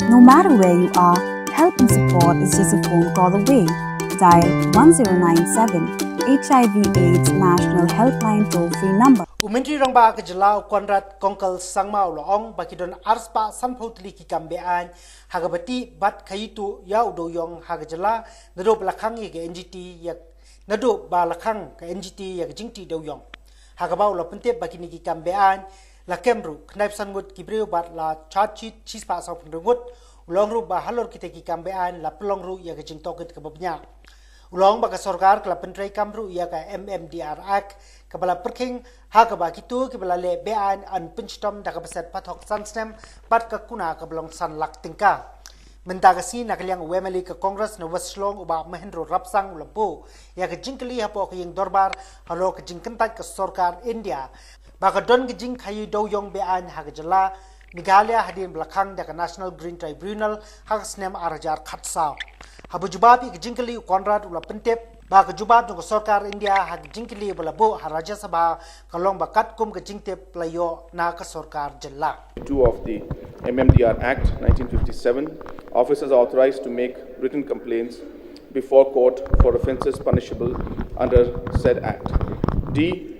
No matter where you are, help and support is just a phone call away. Dial 1097 HIV/AIDS National Helpline toll-free number. Umentri rangba ke jylla konrad kongkal sangma ulong bakidon arspa sanphotli ki kambean hagabati bat khaitu ya Dewiong haga jylla nado balakhang ye NGT yak nado balakhang ke NGT yak jingti Dewiong hagabau la pente bakini ki kambean la kemru knaip sangut ki breu bat la chachi chispa sa pngut ulongru ba halor kite ki kambean la plongru yak jingtoket ke babnya ulong baka sorkar kala pentrai kamru ia ka MMDR Act kabala perking ha ka ba kitu kibala le Beaiñ an pinstom da ka beset pathok sanstem pat ka kuna ka belong san lak tingka mentaga si nakaliang wemeli ka Congress na Shillong uba Mahendro Rapsang ulampu ia ka jingkali hapo ka ying dorbar halo ka jingkentat ka sorkar India baka don ka jing Khaïi Dewiong Beaiñ ha ka jylla Meghalaya hadin belakang da ka National Green Tribunal ha ka snem arajar khatsa habu jubabi ke jingkali konrad ula pentep ba ke jubab jong sarkar India ha jingkali bala bo ha Rajya Sabha kalong bakat kum ke jingtep playo na ka sarkar jylla. 2 of the MMDR Act 1957, officers are authorized to make written complaints before court for offences punishable under said act. D.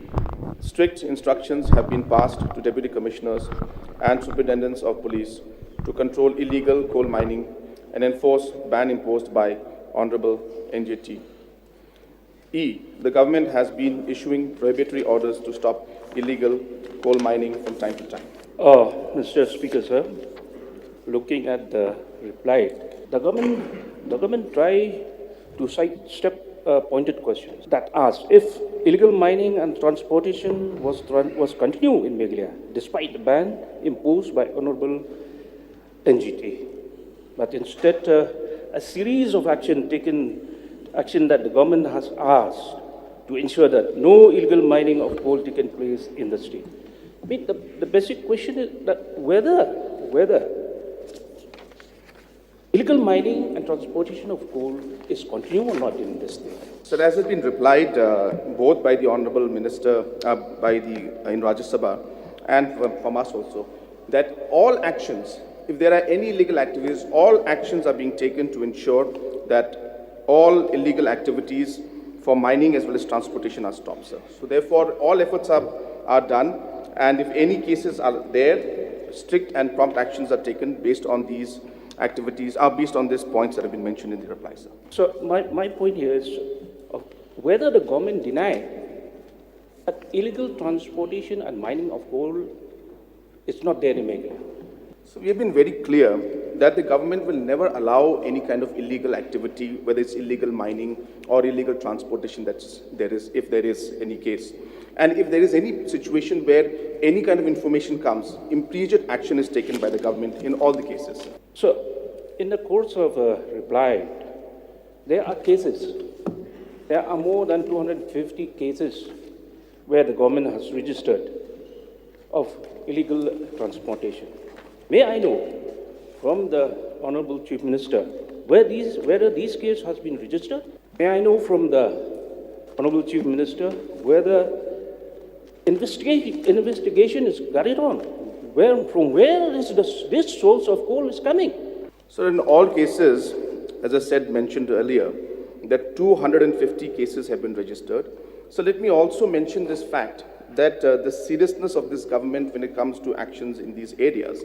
Strict instructions have been passed to deputy commissioners and superintendents of police to control illegal coal mining and enforce ban imposed by Honorable NGT. E. The government has been issuing prohibitory orders to stop illegal coal mining from time to time. Mr. Speaker, sir, looking at the reply, the government try to sidestep pointed questions that ask if illegal mining and transportation was continued in Meghalaya despite the ban imposed by Honorable NGT. But instead, a series of action that the government has asked to ensure that no illegal mining of coal taken place in the state. I mean, the basic question is that whether illegal mining and transportation of coal is continuing or not in this state. So as has been replied both by the Honorable Minister, in Rajya Sabha and from us also, that all actions, if there are any illegal activities, all actions are being taken to ensure that all illegal activities for mining as well as transportation are stopped, sir. So therefore, all efforts are done, and if any cases are there, strict and prompt actions are taken based on these activities, based on these points that have been mentioned in the reply, sir. So my point here is whether the government deny that illegal transportation and mining of coal is not there in Meghalaya. So we have been very clear that the government will never allow any kind of illegal activity, whether it's illegal mining or illegal transportation if there is any case. And if there is any situation where any kind of information comes, immediate action is taken by the government in all the cases. So in the course of a reply, there are more than 250 cases where the government has registered of illegal transportation. May I know from the Honorable Chief Minister whether these cases has been registered? May I know from the Honorable Chief Minister whether investigation is carried on? From where is this source of coal is coming? So in all cases, as I mentioned earlier, that 250 cases have been registered. So let me also mention this fact that the seriousness of this government when it comes to actions in these areas,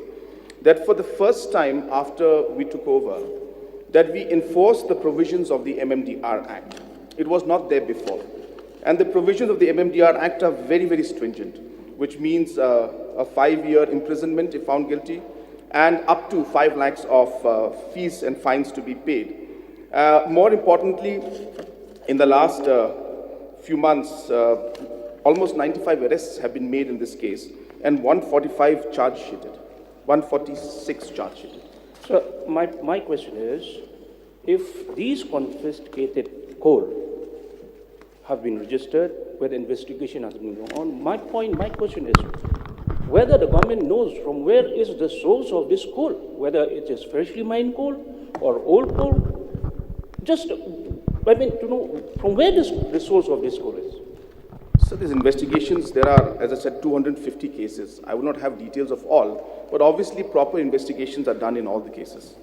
that for the first time after we took over, that we enforced the provisions of the MMDR Act. It was not there before. And the provisions of the MMDR Act are very, very stringent, which means a 5-year imprisonment if found guilty, and up to 5 lakhs of fees and fines to be paid. More importantly, in the last few months, almost 95 arrests have been made in this case, and 145 charge sheeted. 146 charge sheeted. So my question is, if these confiscated coal have been registered, where the investigation has been going on, my question is, whether the government knows from where is the source of this coal, whether it is freshly mined coal or old coal, to know from where the source of this coal is. So these investigations, there are, as I said, 250 cases. I will not have details of all, but obviously proper investigations are done in all the cases.